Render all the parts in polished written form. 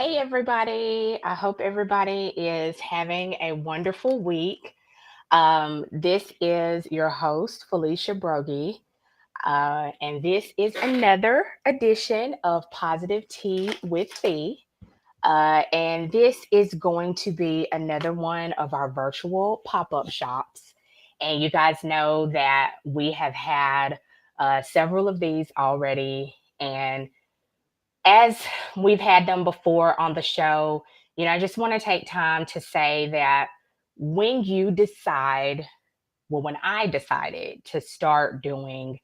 Hey, everybody. I hope everybody is having a wonderful week. This is your host, Felicia Brogy, and this is another edition of Positive Tea with Fee. And this is going to be another one of our virtual pop up shops. And you guys know that we have had several of these already. And as we've had them before on the show, I just want to take time to say that when you decide, well, when I decided to start doing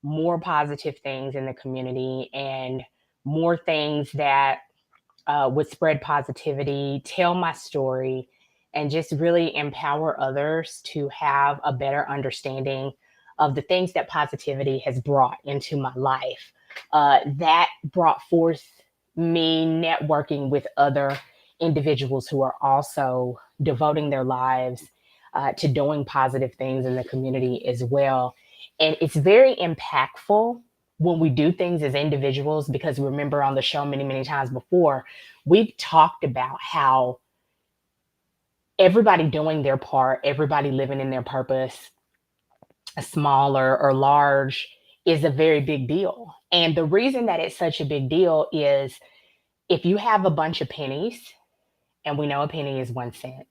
more positive things in the community and more things that would spread positivity, tell my story, and just really empower others to have a better understanding of the things that positivity has brought into my life. That brought forth me networking with other individuals who are also devoting their lives to doing positive things in the community as well. And it's very impactful when we do things as individuals, because remember on the show many, many times before, we've talked about how everybody doing their part, everybody living in their purpose, small or large, is a very big deal. And the reason that it's such a big deal is if you have a bunch of pennies, and we know a penny is 1 cent,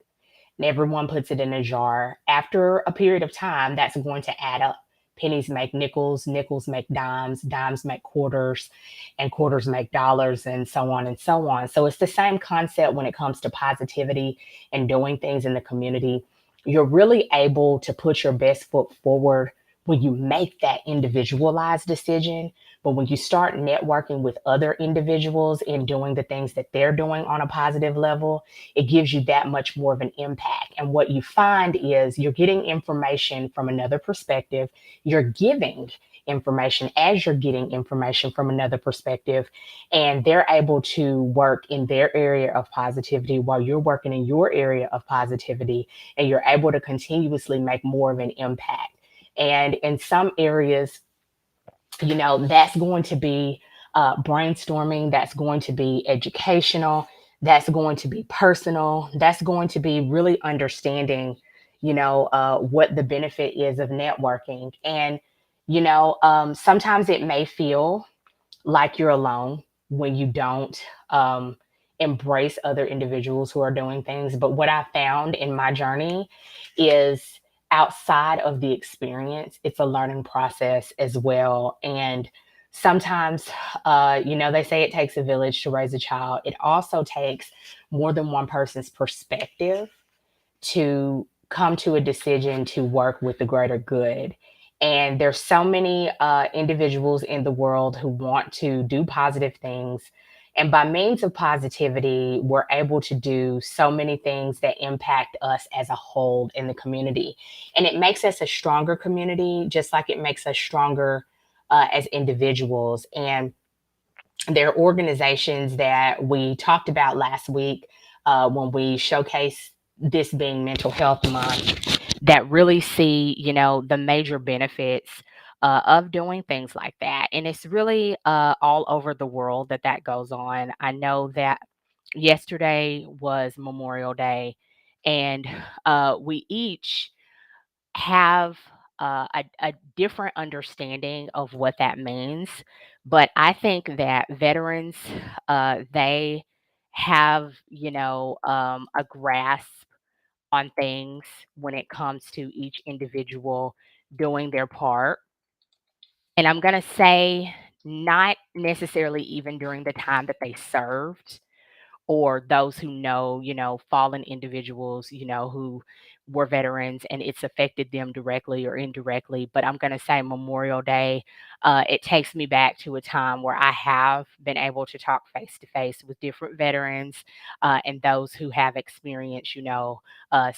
and everyone puts it in a jar, after a period of time, that's going to add up. Pennies make nickels, nickels make dimes, dimes make quarters, and quarters make dollars, and so on and so on. So it's the same concept when it comes to positivity and doing things in the community. You're really able to put your best foot forward when you make that individualized decision. But when you start networking with other individuals and doing the things that they're doing on a positive level, it gives you that much more of an impact. And what you find is you're getting information from another perspective. You're giving information as you're getting information from another perspective, and they're able to work in their area of positivity while you're working in your area of positivity, and you're able to continuously make more of an impact. And in some areas, that's going to be brainstorming, that's going to be educational, that's going to be personal, that's going to be really understanding, what the benefit is of networking. And, sometimes it may feel like you're alone when you don't embrace other individuals who are doing things. But what I found in my journey is outside of the experience, it's a learning process as well. And sometimes, they say it takes a village to raise a child. It also takes more than one person's perspective to come to a decision to work with the greater good. And there's so many individuals in the world who want to do positive things. And by means of positivity, we're able to do so many things that impact us as a whole in the community. And it makes us a stronger community, just like it makes us stronger as individuals. And there are organizations that we talked about last week when we showcased this being Mental Health Month, that really see, the major benefits of doing things like that. And it's really all over the world that goes on. I know that yesterday was Memorial Day, and we each have a different understanding of what that means. But I think that veterans, they have, a grasp on things when it comes to each individual doing their part. And I'm going to say, not necessarily even during the time that they served, or those who know, fallen individuals, who were veterans and it's affected them directly or indirectly. But I'm going to say Memorial Day, it takes me back to a time where I have been able to talk face to face with different veterans and those who have experienced,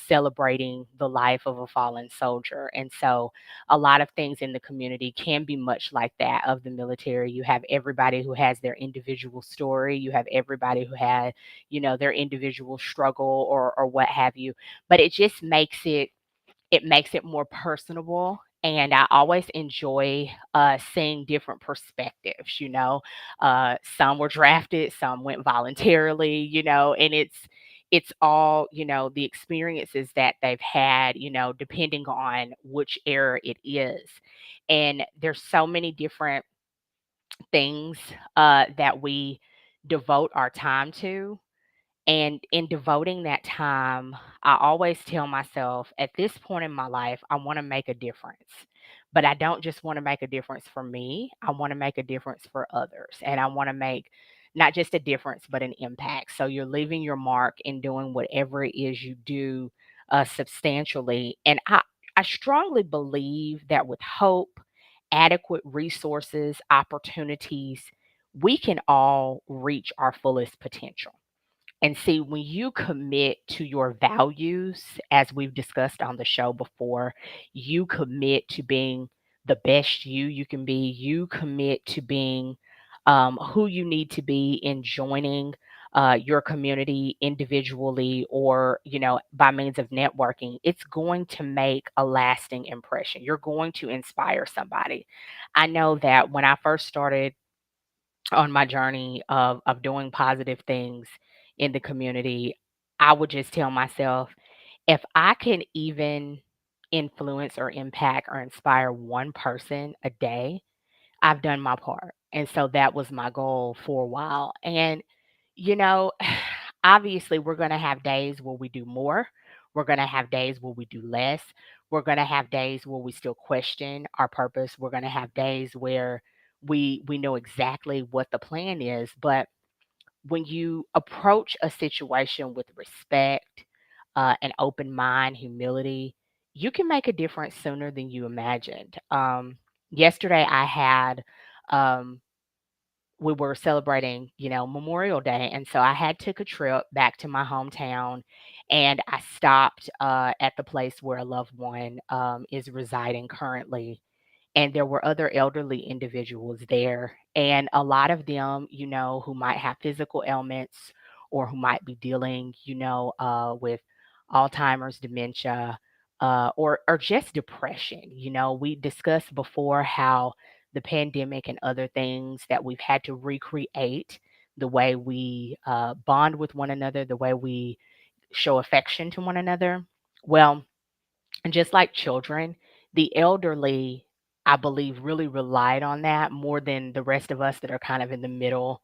celebrating the life of a fallen soldier. And so a lot of things in the community can be much like that of the military. You have everybody who has their individual story, you have everybody who had, their individual struggle or what have you. But it just makes it more personable, And I always enjoy seeing different perspectives. Some were drafted, some went voluntarily. And it's all the experiences that they've had. Depending on which era it is, and there's so many different things that we devote our time to, and in devoting that time, I always tell myself at this point in my life, I want to make a difference. But I don't just want to make a difference for me, I want to make a difference for others. And I want to make not just a difference, but an impact. So you're leaving your mark in doing whatever it is you do substantially. And I strongly believe that with hope, adequate resources, opportunities, we can all reach our fullest potential. And see, when you commit to your values, as we've discussed on the show before, you commit to being the best you can be. You commit to being who you need to be in joining your community individually or, by means of networking. It's going to make a lasting impression. You're going to inspire somebody. I know that when I first started on my journey of doing positive things in the community, I would just tell myself, if I can even influence or impact or inspire one person a day, I've done my part. And so that was my goal for a while. And, you know, obviously, we're going to have days where we do more. We're going to have days where we do less. We're going to have days where we still question our purpose. We're going to have days where we know exactly what the plan is. But when you approach a situation with respect, an open mind, humility, you can make a difference sooner than you imagined. Yesterday, um, we were celebrating, Memorial Day, and so I had took a trip back to my hometown, and I stopped at the place where a loved one is residing currently, and there were other elderly individuals there, and a lot of them, who might have physical ailments or who might be dealing, with Alzheimer's, dementia, or just depression. We discussed before how the pandemic and other things that we've had to recreate the way we bond with one another, the way we show affection to one another. Well, and just like children, the elderly, I believe, really relied on that more than the rest of us that are kind of in the middle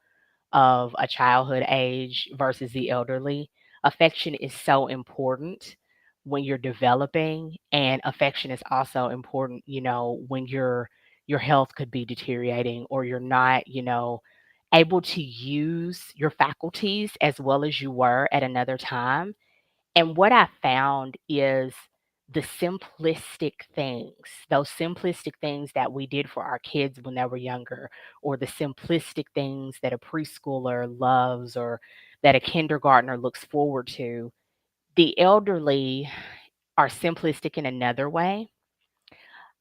of a childhood age versus the elderly. Affection is so important when you're developing, and affection is also important, when your health could be deteriorating or you're not, able to use your faculties as well as you were at another time. And what I found is the simplistic things, those simplistic things that we did for our kids when they were younger, or the simplistic things that a preschooler loves or that a kindergartner looks forward to. The elderly are simplistic in another way.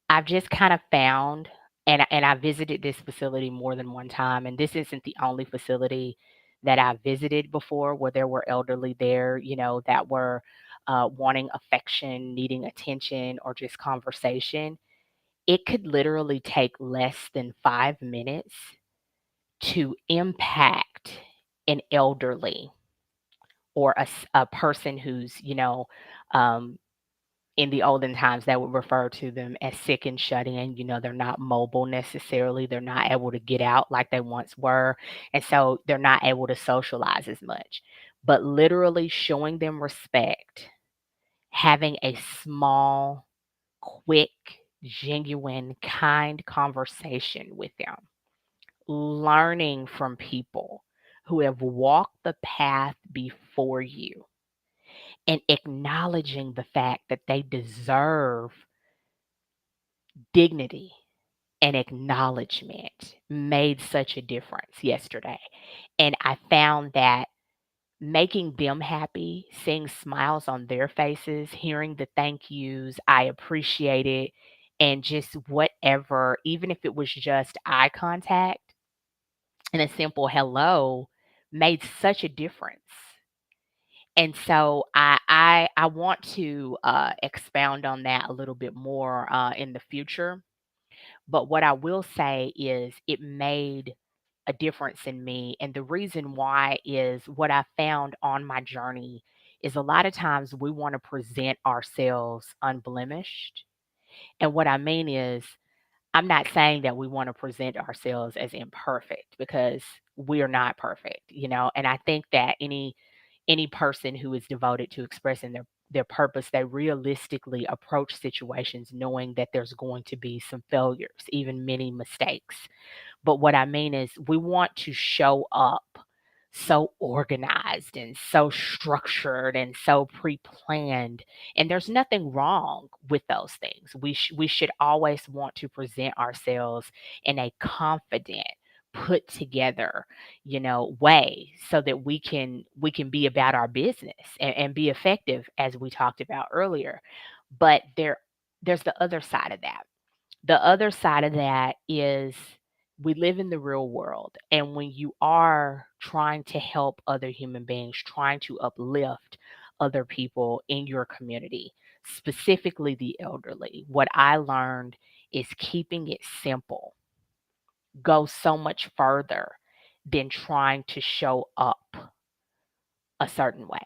I've just kind of found, and I visited this facility more than one time, and this isn't the only facility that I visited before where there were elderly there, that were wanting affection, needing attention, or just conversation. It could literally take less than 5 minutes to impact an elderly or a person who's, um, in the olden times, they would refer to them as sick and shut in. They're not mobile necessarily. They're not able to get out like they once were. And so they're not able to socialize as much. But literally showing them respect, having a small, quick, genuine, kind conversation with them, learning from people who have walked the path before you, and acknowledging the fact that they deserve dignity and acknowledgement made such a difference yesterday. And I found that making them happy, seeing smiles on their faces, hearing the thank yous, I appreciate it, and just whatever, even if it was just eye contact and a simple hello, made such a difference. And so I want to expound on that a little bit more in the future. But what I will say is it made a difference in me. And the reason why is what I found on my journey is a lot of times we want to present ourselves unblemished. And what I mean is, I'm not saying that we want to present ourselves as imperfect because we are not perfect, and I think that any person who is devoted to expressing their purpose, they realistically approach situations knowing that there's going to be some failures, even many mistakes. But what I mean is, we want to show up so organized and so structured and so pre-planned, and there's nothing wrong with those things. We should always want to present ourselves in a confident, put together, way, so that we can be about our business and be effective, as we talked about earlier. But there's the other side of that. The other side of that is, we live in the real world. And when you are trying to help other human beings, trying to uplift other people in your community, specifically the elderly, what I learned is keeping it simple goes so much further than trying to show up a certain way.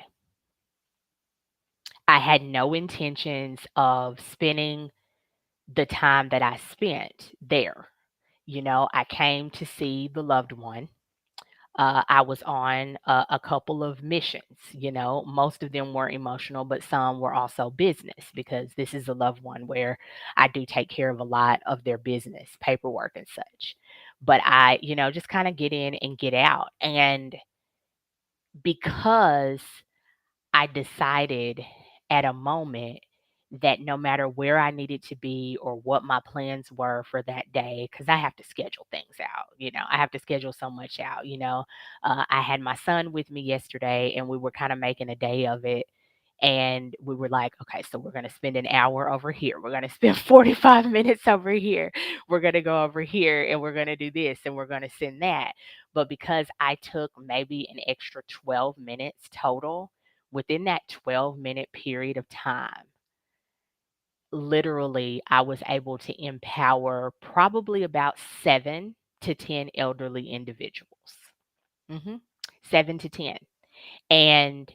I had no intentions of spending the time that I spent there. I came to see the loved one. I was on a couple of missions. Most of them were emotional, but some were also business, because this is a loved one where I do take care of a lot of their business, paperwork and such. But I, just kind of get in and get out. And because I decided at a moment that no matter where I needed to be or what my plans were for that day, because I have to schedule things out, I have to schedule so much out. I had my son with me yesterday and we were kind of making a day of it. And we were like, okay, so we're going to spend an hour over here. We're going to spend 45 minutes over here. We're going to go over here and we're going to do this and we're going to send that. But because I took maybe an extra 12 minutes total, within that 12-minute period of time, literally, I was able to empower probably about 7 to 10 elderly individuals. hmm 7 to 10. And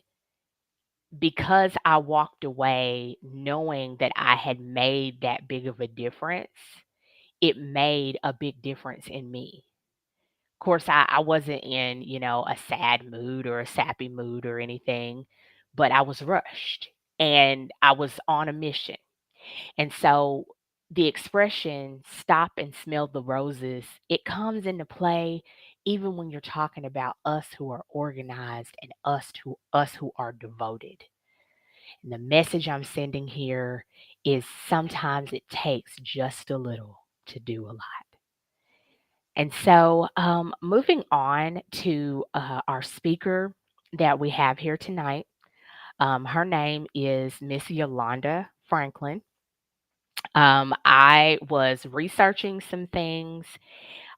because I walked away knowing that I had made that big of a difference, it made a big difference in me. Of course, I wasn't in, a sad mood or a sappy mood or anything, but I was rushed and I was on a mission. And so the expression stop and smell the roses, it comes into play even when you're talking about us who are organized and us who are devoted. And the message I'm sending here is, sometimes it takes just a little to do a lot. And so, moving on to our speaker that we have here tonight, her name is Miss Yolanda Franklin. I was researching some things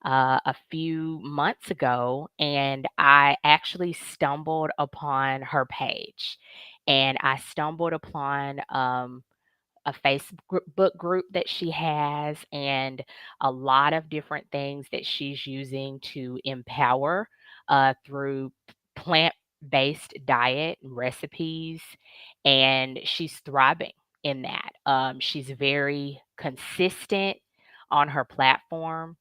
a few months ago, and I actually stumbled upon her page. And I stumbled upon a Facebook group that she has, and a lot of different things that she's using to empower through plant-based diet and recipes, and she's thriving in that. She's very consistent on her platform.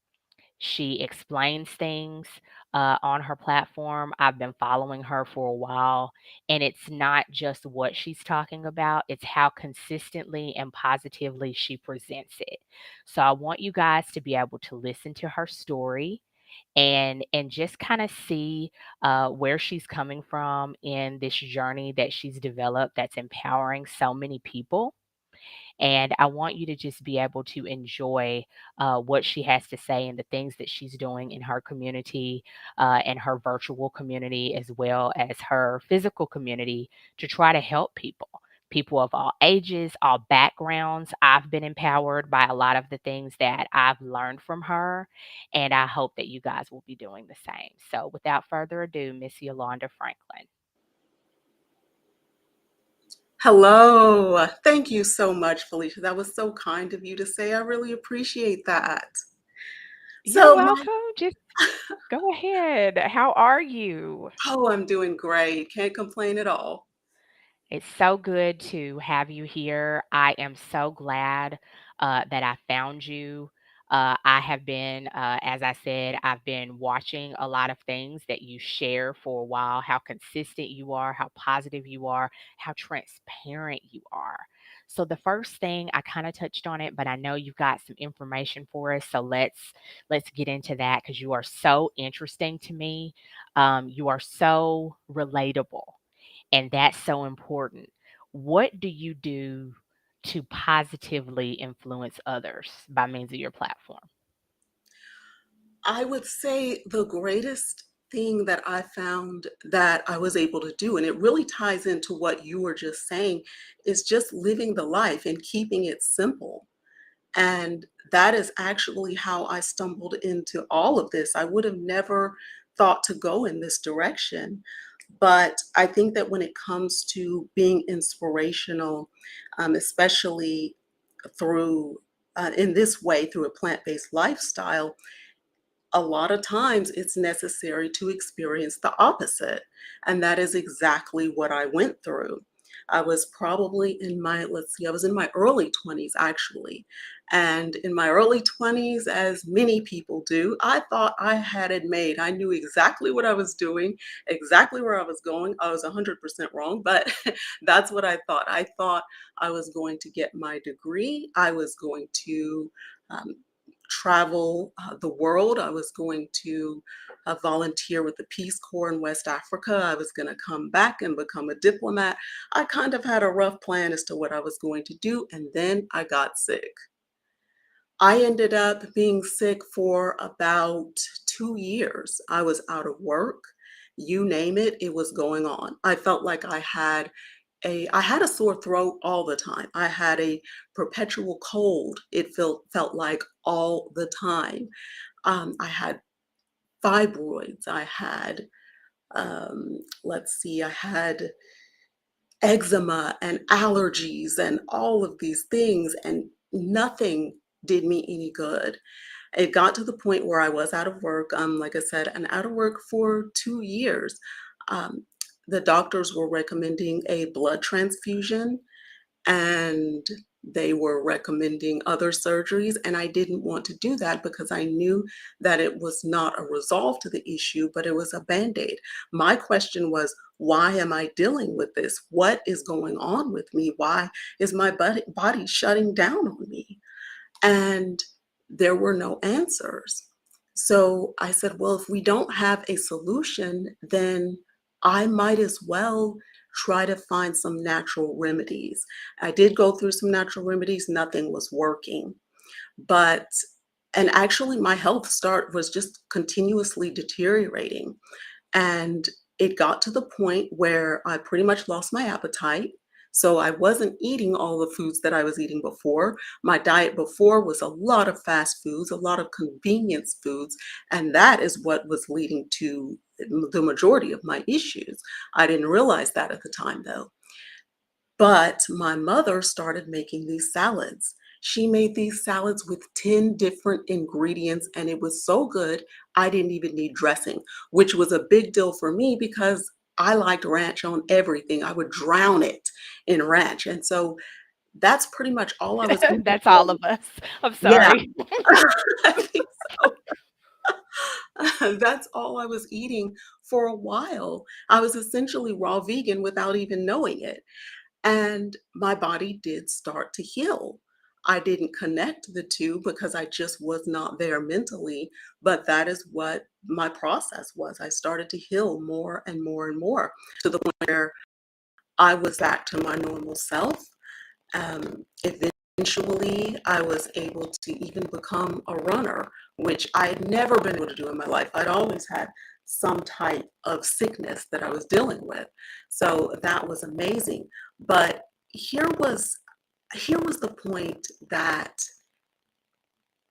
She explains things on her platform. I've been following her for a while, and it's not just what she's talking about, it's how consistently and positively she presents it. So I want you guys to be able to listen to her story and just kind of see where she's coming from in this journey that she's developed that's empowering so many people. And I want you to just be able to enjoy what she has to say and the things that she's doing in her community and her virtual community, as well as her physical community, to try to help people. People of all ages, all backgrounds. I've been empowered by a lot of the things that I've learned from her, and I hope that you guys will be doing the same. So, without further ado, Miss Yolanda Franklin. Hello. Thank you so much, Felicia. That was so kind of you to say. I really appreciate that. You're So my welcome. Just go ahead. How are you? oh, I'm doing great. Can't complain at all. It's so good to have you here. I am so glad that I found you. I have been, as I said, I've been watching a lot of things that you share for a while, how consistent you are, how positive you are, how transparent you are. So the first thing I kind of touched on it, but I know you've got some information for us. So let's get into that because you are so interesting to me. You are so relatable. And that's so important. What do you do to positively influence others by means of your platform? I would say the greatest thing that I found that I was able to do, and it really ties into what you were just saying, is just living the life and keeping it simple. And that is actually how I stumbled into all of this. I would have never thought to go in this direction. But I think that when it comes to being inspirational, especially through in this way, through a plant-based lifestyle, a lot of times it's necessary to experience the opposite. And that is exactly what I went through. I was probably in my, let's see, I was in my early 20s actually. And in my early 20s, as many people do, I thought I had it made. I knew exactly what I was doing, exactly where I was going. I was 100% wrong, but that's what I thought. I thought I was going to get my degree. I was going to um, travel the world. I was going to volunteer with the Peace Corps in West Africa. I was going to come back and become a diplomat. I kind of had a rough plan as to what I was going to do, and then I got sick. I ended up being sick for about 2 years. I was out of work. You name it, it was going on. I felt like I had a sore throat all the time. I had a perpetual cold. It felt like all the time. I had fibroids. I had let's see, I had eczema and allergies and all of these things, and nothing did me any good. It got to the point where I was out of work, like I said, and out of work for 2 years. Um, the doctors were recommending a blood transfusion, and they were recommending other surgeries, and I didn't want to do that because I knew that it was not a resolve to the issue, but it was a band-aid. My question was, why am I dealing with this? What is going on with me? Why is my body shutting down on me? And there were no answers. So I said, well, if we don't have a solution, then I might as well try to find some natural remedies. I did go through some natural remedies, nothing was working. But and actually my health start was just continuously deteriorating. And it got to the point where I pretty much lost my appetite. So I wasn't eating all the foods that I was eating before. My diet before was a lot of fast foods, a lot of convenience foods, and that is what was leading to the majority of my issues. I didn't realize that at the time though. But my mother started making these salads. She made these salads with 10 different ingredients, and it was so good, I didn't even need dressing, which was a big deal for me because I liked ranch on everything. I would drown it in ranch. And so that's pretty much all I was eating That's for. all of us. I'm Yeah, sorry. I think so. That's all I was eating for a while. I was essentially raw vegan without even knowing it. And my body did start to heal. I didn't connect the two because I just was not there mentally, but that is what my process was. I started to heal more and more and more to the point where I was back to my normal self. Eventually, I was able to even become a runner, which I had never been able to do in my life. I'd always had some type of sickness that I was dealing with. So that was amazing. But here was here was the point that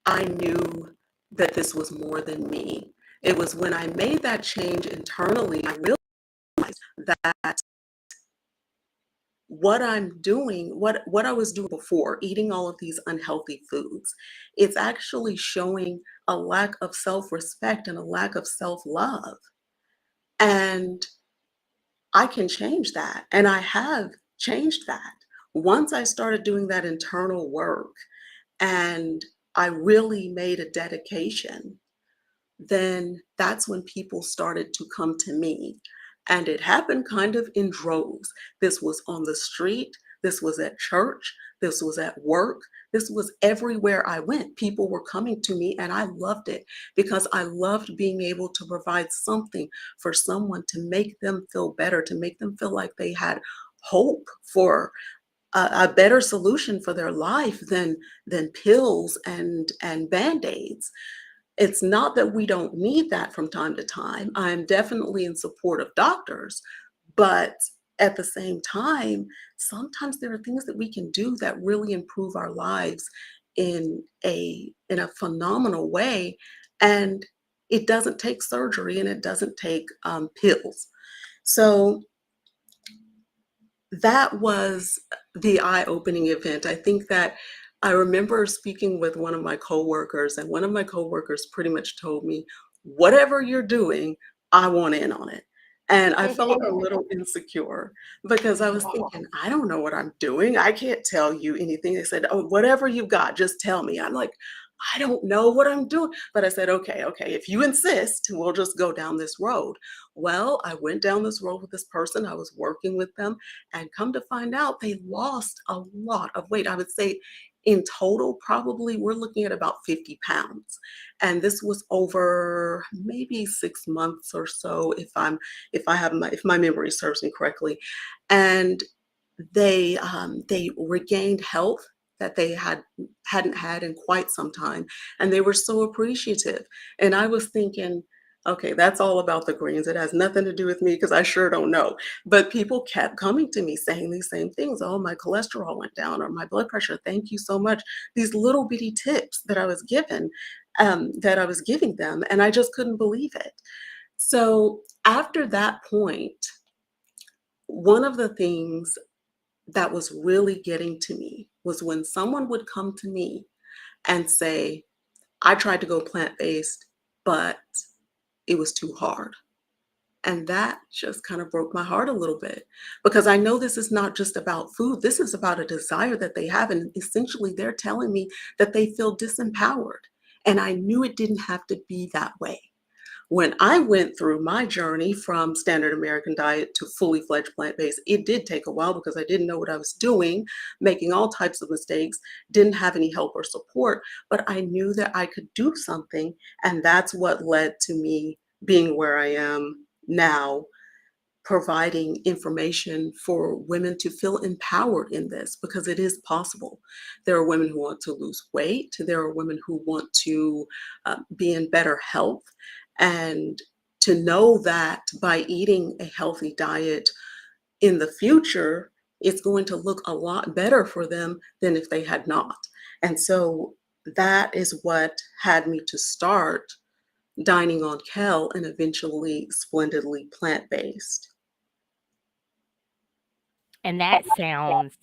I knew that this was more than me. It was when I made that change internally, I realized that what I'm doing, what I was doing before, eating all of these unhealthy foods, it's actually showing a lack of self-respect and a lack of self-love. And I can change that, and I have changed that. Once I started doing that internal work and I really made a dedication, then that's when people started to come to me. And it happened kind of in droves. This was on the street, this was at church, this was at work, this was everywhere I went. People were coming to me, and I loved it because I loved being able to provide something for someone to make them feel better, to make them feel like they had hope for a better solution for their life than pills and band-aids. It's not that we don't need that from time to time. I'm definitely in support of doctors, but at the same time, sometimes there are things that we can do that really improve our lives in a phenomenal way, and it doesn't take surgery and it doesn't take pills. So that was the eye-opening event. I think that I remember speaking with one of my coworkers, and one of my coworkers pretty much told me, "Whatever you're doing, I want in on it." And I felt a little insecure because I was thinking, "I don't know what I'm doing. I can't tell you anything." They said, "Oh, whatever you've got, just tell me." I'm like, "I don't know what I'm doing." But I said, "Okay, okay, if you insist, we'll just go down this road." Well, I went down this road with this person. I was working with them, and come to find out, they lost a lot of weight. I would say in total, probably we're looking at about 50 pounds. And this was over maybe 6 months or so, if my memory serves me correctly. And they regained health that they hadn't had in quite some time, and they were so appreciative. And I was thinking, okay, that's all about the greens. It has nothing to do with me because I sure don't know. But people kept coming to me saying these same things. Oh, my cholesterol went down, or my blood pressure. Thank you so much. These little bitty tips that I was given, that I was giving them, and I just couldn't believe it. So after that point, one of the things that was really getting to me was when someone would come to me and say, "I tried to go plant-based, but it was too hard." And that just kind of broke my heart a little bit because I know this is not just about food. This is about a desire that they have. And essentially, they're telling me that they feel disempowered. And I knew it didn't have to be that way. When I went through my journey from standard American diet to fully fledged plant-based, it did take a while because I didn't know what I was doing, making all types of mistakes, didn't have any help or support, but I knew that I could do something. And that's what led to me being where I am now, providing information for women to feel empowered in this because it is possible. There are women who want to lose weight, there are women who want to be in better health, and to know that by eating a healthy diet in the future, it's going to look a lot better for them than if they had not. And so that is what had me to start dining on kale and eventually splendidly plant-based. And that sounds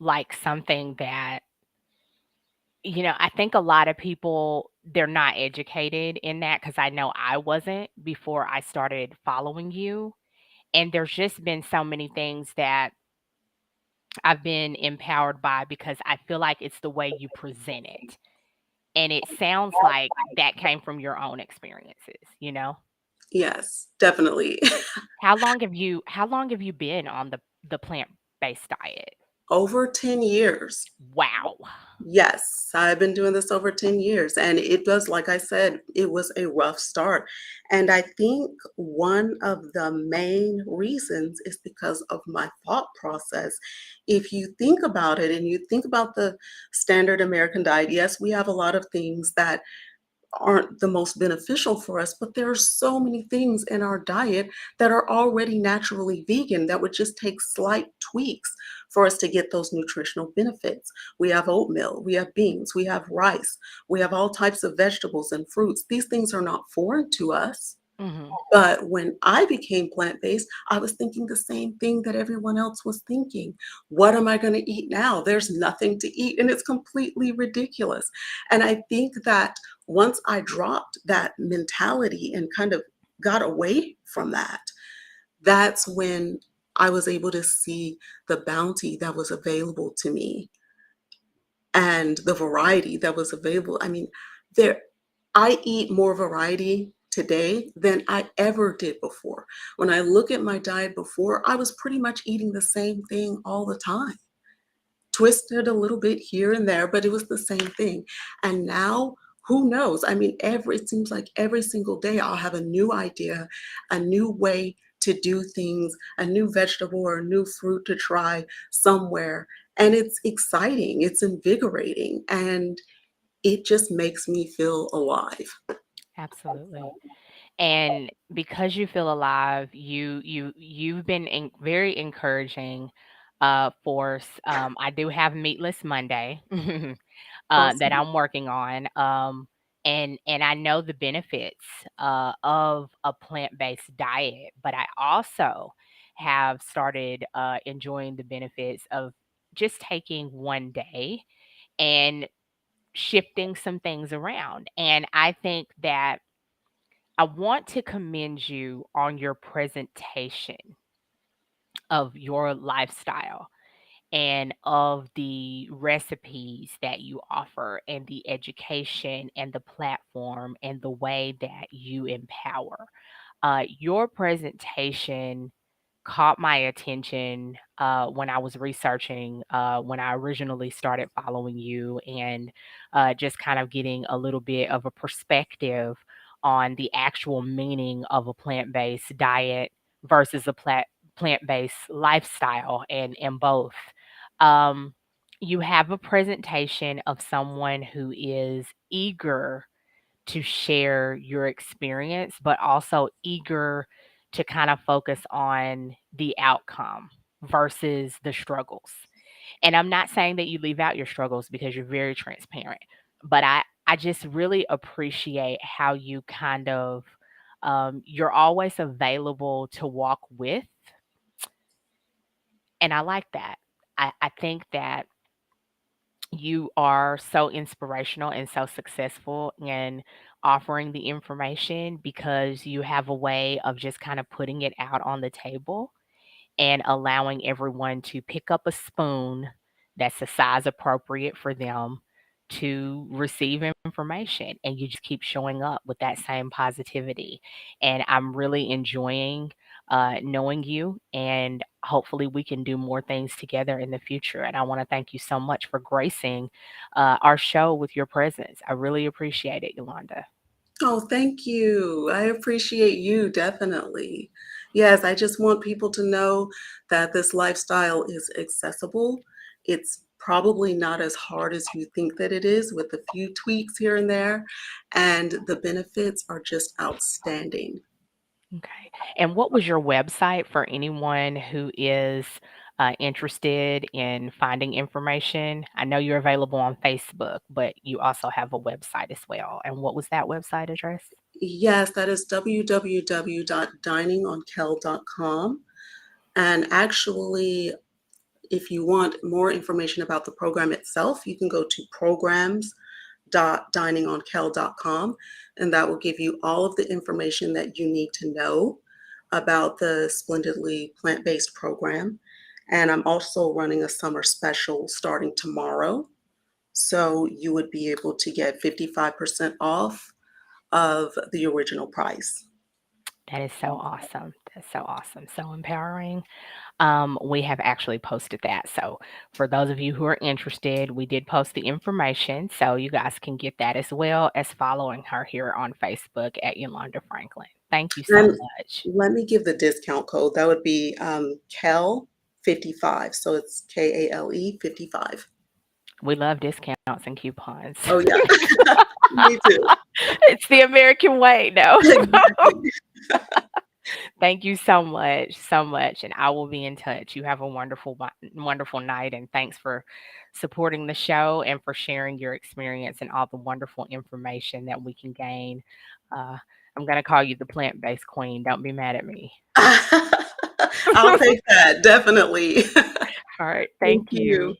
like something that, I think a lot of people, they're not educated in that because I know I wasn't before I started following you. And there's just been so many things that I've been empowered by because I feel like it's the way you present it. And it sounds like that came from your own experiences, you know? Yes, definitely. How long have you been on the plant-based diet? Over 10 years. Wow. Yes, I've been doing this over 10 years, and it was, like I said, it was a rough start. And I think one of the main reasons is because of my thought process. If you think about it and you think about the standard American diet, yes, we have a lot of things that aren't the most beneficial for us, but there are so many things in our diet that are already naturally vegan that would just take slight tweaks for us to get those nutritional benefits. We have oatmeal, we have beans, we have rice, we have all types of vegetables and fruits. These things are not foreign to us. Mhm. But when I became plant-based, I was thinking the same thing that everyone else was thinking. What am I gonna eat now? There's nothing to eat, and it's completely ridiculous. And I think that once I dropped that mentality and kind of got away from that, that's when I was able to see the bounty that was available to me and the variety that was available. I mean, there I eat more variety today than I ever did before. When I look at my diet before, I was pretty much eating the same thing all the time, twisted a little bit here and there, but it was the same thing. And now, who knows? I mean, it seems like every single day I'll have a new idea, a new way to do things, a new vegetable or a new fruit to try somewhere. And it's exciting, it's invigorating, and it just makes me feel alive. Absolutely. And because you feel alive, you've been very encouraging force. I do have Meatless Monday that Awesome. I'm working on. And I know the benefits of a plant-based diet, but I also have started enjoying the benefits of just taking one day and shifting some things around. And I think that I want to commend you on your presentation of your lifestyle and of the recipes that you offer and the education and the platform and the way that you empower. Your presentation caught my attention when I was researching, when I originally started following you, and just kind of getting a little bit of a perspective on the actual meaning of a plant based diet versus a plant based lifestyle, and both. Um, you have a presentation of someone who is eager to share your experience, but also eager to kind of focus on the outcome versus the struggles. And I'm not saying that you leave out your struggles because you're very transparent, but I just really appreciate how you kind of you're always available to walk with, and I like that. I think that you are so inspirational and so successful in offering the information because you have a way of just kind of putting it out on the table and allowing everyone to pick up a spoon that's the size appropriate for them to receive information, and you just keep showing up with that same positivity. And I'm really enjoying knowing you, and hopefully we can do more things together in the future. And I want to thank you so much for gracing our show with your presence. I really appreciate it, Yolanda. Oh, thank you. I appreciate you definitely. Yes, I just want people to know that this lifestyle is accessible. It's probably not as hard as you think that it is, with a few tweaks here and there, and the benefits are just outstanding. Okay. And what was your website for anyone who is interested in finding information? I know you're available on Facebook, but you also have a website as well. And what was that website address? Yes, that is www.diningonkel.com. And actually, if you want more information about the program itself, you can go to programs.diningonkel.com, and that will give you all of the information that you need to know about the Splendidly Plant-Based program. And I'm also running a summer special starting tomorrow. So you would be able to get 55% off of the original price. That is so awesome. That's so awesome. So empowering. We have actually posted that. So for those of you who are interested, we did post the information. So you guys can get that as well as following her here on Facebook at Yolanda Franklin. Thank you so And much. let me give the discount code. That would be KEL 55. So it's KALE 55. We love discounts and coupons. Oh, yeah. Me too. It's the American way, no. Exactly. Thank you so much, so much, and I will be in touch. You have a wonderful night, and thanks for supporting the show and for sharing your experience and all the wonderful information that we can gain. Uh, I'm gonna call you the plant-based queen. Don't be mad at me. I'll take that, definitely. All right, Thank thank you. you.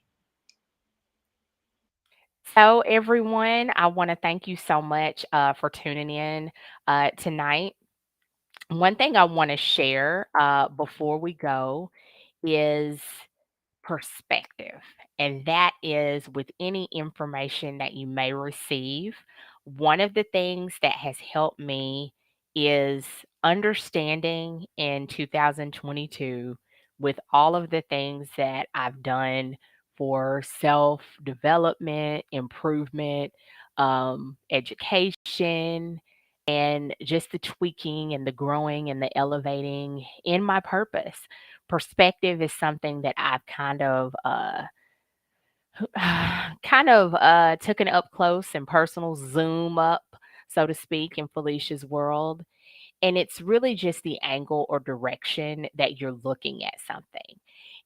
So, everyone, I want to thank you so much for tuning in tonight. One thing I want to share before we go is perspective. And that is with any information that you may receive. One of the things that has helped me is understanding in 2022 with all of the things that I've done for self development, improvement, education, and just the tweaking and the growing and the elevating in my purpose. Perspective is something that I've took an up close and personal zoom up, so to speak, in Felicia's world. And it's really just the angle or direction that you're looking at something.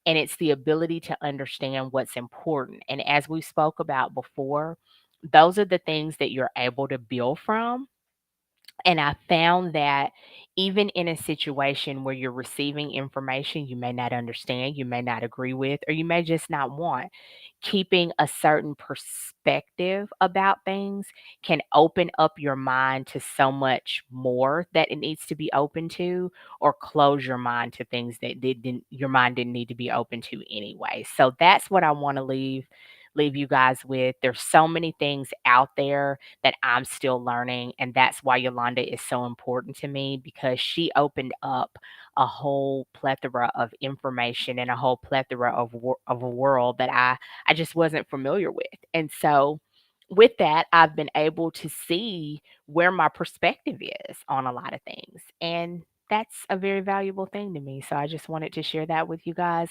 And it's the ability to understand what's important. And as we spoke about before, those are the things that you're able to build from. And I found that even in a situation where you're receiving information you may not understand, you may not agree with, or you may just not want, keeping a certain perspective about things can open up your mind to so much more that it needs to be open to, or close your mind to things that your mind didn't need to be open to anyway. So that's what I want to leave you guys with. There's so many things out there that I'm still learning. And that's why Yolanda is so important to me, because she opened up a whole plethora of information and a whole plethora of a world that I just wasn't familiar with. And so with that, I've been able to see where my perspective is on a lot of things. And that's a very valuable thing to me. So I just wanted to share that with you guys.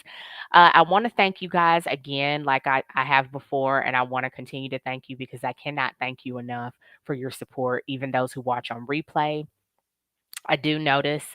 I want to thank you guys again, like I have before, and I want to continue to thank you because I cannot thank you enough for your support, even those who watch on replay. I do notice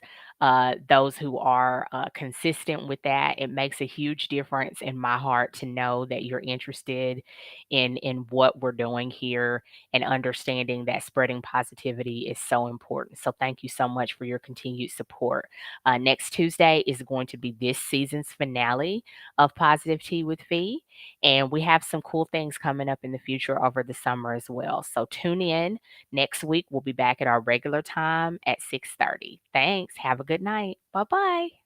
those who are consistent with that. It makes a huge difference in my heart to know that you're interested in what we're doing here, and understanding that spreading positivity is so important. So thank you so much for your continued support. Next Tuesday is going to be this season's finale of Positive Tea with Fee, and we have some cool things coming up in the future over the summer as well. So tune in. Next week, we'll be back at our regular time at 6:30. Thanks. Have a good night. Bye-bye.